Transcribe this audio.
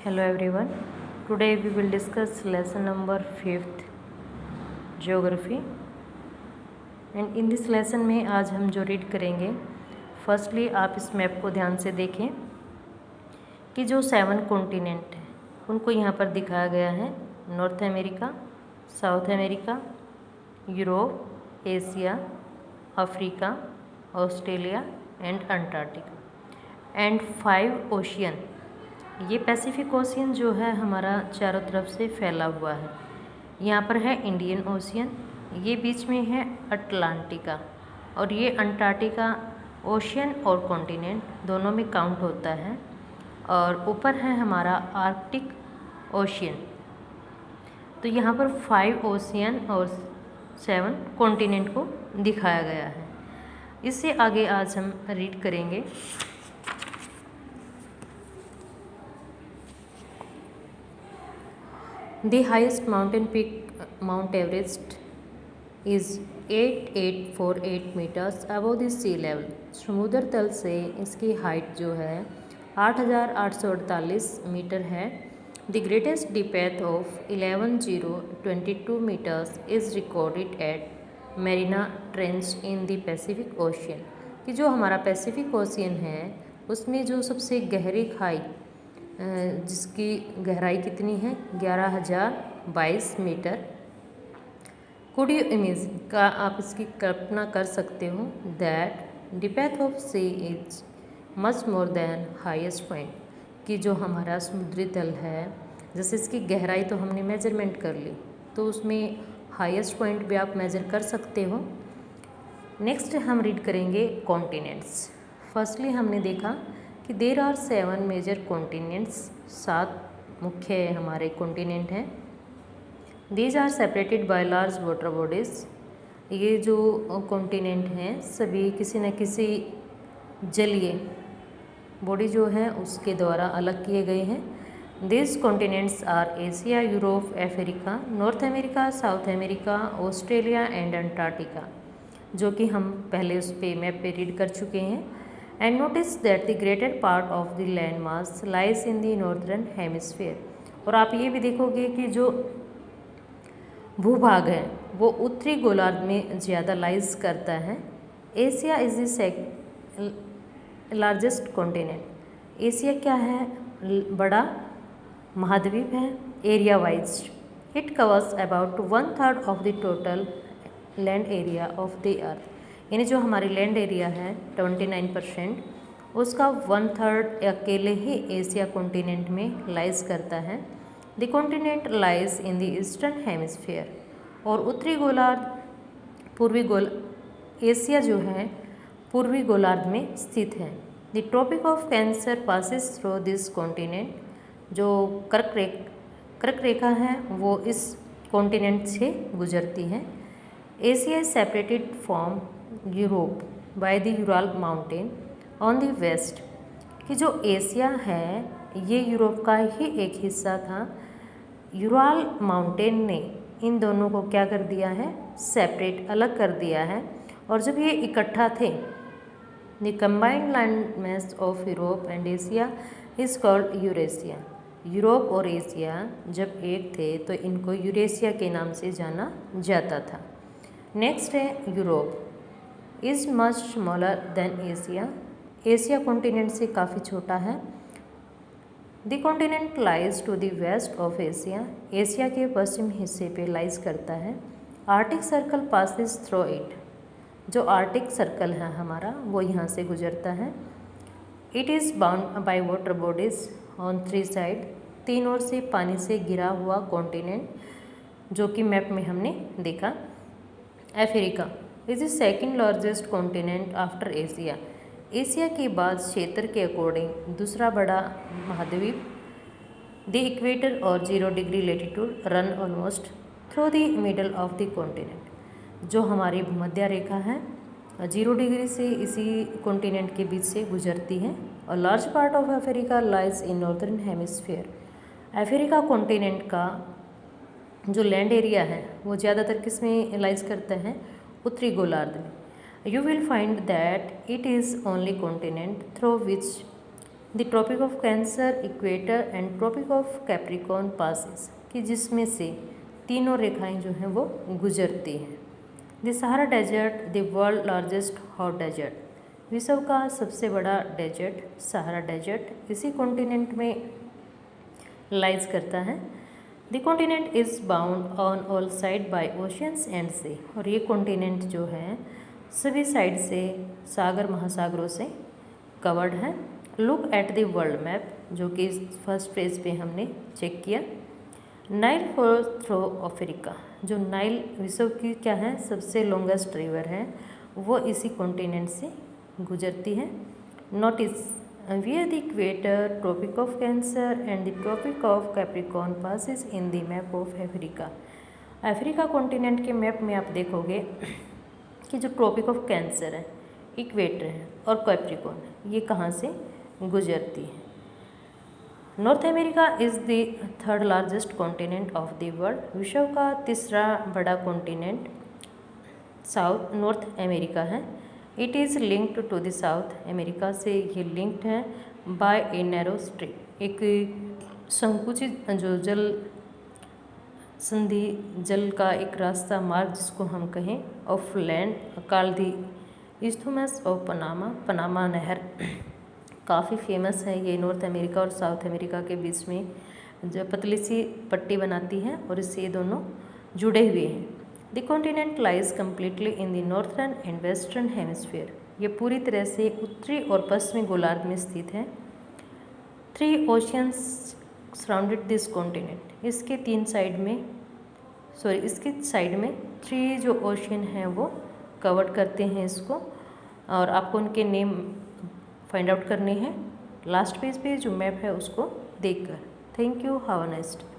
Hello everyone. Today we will discuss lesson number 5th Geography. And in this lesson में आज हम जो read करेंगे, फर्स्टली आप इस मैप को ध्यान से देखें कि जो 7 कॉन्टिनेंट हैं उनको यहाँ पर दिखाया गया है। North America, South America, Europe, Asia, Africa, Australia and Antarctica and 5 ocean. ये पैसिफिक ओशियन जो है हमारा चारों तरफ से फैला हुआ है। यहाँ पर है इंडियन ओशियन, ये बीच में है अटलांटिका, और ये अंटार्कटिका ओशियन और कॉन्टिनेंट दोनों में काउंट होता है। और ऊपर है हमारा आर्कटिक ओशियन। तो यहाँ पर 5 ओशियन और 7 कॉन्टिनेंट को दिखाया गया है। इससे आगे आज हम रीड करेंगे। The highest mountain peak, Mount Everest, is 8848 meters above the sea level. समुद्र तल से इसकी हाइट जो है 8848 मीटर है। The greatest depth of 11022 meters is recorded at Mariana Trench in the Pacific Ocean. कि जो हमारा पैसिफिक ओशियन है उसमें जो सबसे गहरी खाई जिसकी गहराई कितनी है 11022 मीटर। कुड यू इमेज का आप इसकी कल्पना कर सकते हो that depth of sea is much more than highest point. कि जो हमारा समुद्री तल है जैसे इसकी गहराई तो हमने मेजरमेंट कर ली, तो उसमें हाईएस्ट पॉइंट भी आप मेजर कर सकते हो। नेक्स्ट हम रीड करेंगे कॉन्टिनेंट्स। फर्स्टली हमने देखा कि देर आर 7 मेजर कॉन्टिनेंट्स, 7 मुख्य हमारे कॉन्टिनेंट हैं। These are separated by large water bodies. ये जो कॉन्टिनेंट हैं सभी किसी न किसी जलीय बॉडी जो है उसके द्वारा अलग किए गए हैं। These continents are Asia, Europe, Africa, North America, South America, Australia and Antarctica, जो कि हम पहले उस पे मैप पे रीड कर चुके हैं। And notice that the greater part of the land mass lies in the northern hemisphere. और आप ये भी देखोगे कि जो भूभाग है वो उत्तरी गोलार्ध में ज़्यादा लाइज करता है। Asia is the largest continent. Asia क्या है? बड़ा महाद्वीप है area wise. It covers about 1/3 of the total land area of the earth. यानी जो हमारी लैंड एरिया है 29%, उसका 1/3 अकेले ही एशिया कॉन्टिनेंट में लाइज करता है। The continent lies in the eastern hemisphere. और उत्तरी गोलार्ध एशिया जो है पूर्वी गोलार्ध में स्थित है। The Tropic of Cancer passes through this continent. जो कर्क रेखा है वो इस कॉन्टिनेंट से गुजरती है। Asia is separated from Europe by the Ural mountain on the west. कि जो एशिया है ये यूरोप का ही एक हिस्सा था। यूराल माउंटेन ने इन दोनों को क्या कर दिया है? सेपरेट, अलग कर दिया है। और जब ये इकट्ठा थे, the combined land mass of Europe and Asia is called Eurasia. Europe और एशिया जब एक थे तो इनको यूरेशिया के नाम से जाना जाता था। नेक्स्ट है Europe is much smaller than Asia. Asia continent से काफ़ी छोटा है। The continent lies to the west of Asia. Asia के पश्चिम हिस्से पे लाइज करता है। Arctic circle passes through it. जो आर्टिक सर्कल है हमारा वो यहाँ से गुजरता है। It is bound by water bodies on 3 side. 3 ओर से पानी से घिरा हुआ कॉन्टिनेंट, जो कि मैप में हमने देखा। Africa is the second largest continent after Asia. Asia के बाद क्षेत्र के अकॉर्डिंग दूसरा बड़ा महाद्वीप। द इक्वेटर और 0 degree latitude run almost through the middle of the continent. जो हमारी भूमध्य रेखा है 0 डिग्री से इसी कॉन्टिनेंट के बीच से गुजरती है। और large part of Africa lies in northern hemisphere. Africa continent का जो लैंड एरिया है वो ज़्यादातर किस में लाइज करता है? उत्तरी गोलार्ध में। You will find that it is only continent through which the Tropic of Cancer, equator and Tropic of Capricorn passes, कि जिसमें से तीनों रेखाएं जो हैं वो गुजरती हैं। The Sahara desert, the world largest hot desert, विश्व का सबसे बड़ा डेजर्ट सहारा डेजर्ट इसी कॉन्टिनेंट में लाइज करता है। The continent is bound on all side by oceans and sea, और ये कॉन्टिनेंट जो है सभी साइड से सागर महासागरों से कवर्ड है। Look at the world map, जो कि फर्स्ट पेज पे हमने चेक किया। नाइल फ्लोज थ्रू अफ्रीका, जो नाइल विश्व की क्या है सबसे लॉन्गेस्ट रिवर है, वो इसी कॉन्टिनेंट से गुजरती है। Notice where the equator, tropic of cancer and the tropic of capricorn passes in the map of Africa। Africa continent के मैप में आप देखोगे कि जो ट्रॉपिक ऑफ कैंसर है, इक्वेटर है और कैप्रिकॉर्न, ये कहाँ से गुजरती है। North America is the third largest continent of the world, विश्व का तीसरा बड़ा कॉन्टिनेंट साउथ नॉर्थ अमेरिका है। It is linked to the south, America से ये लिंक्ड है बाय ए नैरो स्ट्रिप, एक संकुचित जो जल संधि जल का एक रास्ता मार्ग जिसको हम कहें of land called the isthmus of Panama, Panama नहर काफ़ी फेमस है। ये नॉर्थ अमेरिका और साउथ अमेरिका के बीच में जो पतली सी पट्टी बनाती है और इससे ये दोनों जुड़े हुए हैं। The continent lies completely in the northern and western hemisphere, ये पूरी तरह से उत्तरी और पश्चिमी गोलार्ध में स्थित है। 3 ओशियंस सराउंडेड दिस कॉन्टिनेंट, इसके साइड में 3 जो ओशियन हैं वो कवर करते हैं इसको, और आपको उनके नेम फाइंड आउट करने हैं लास्ट पेज पे जो मैप है उसको देखकर। Thank you, have a nice day.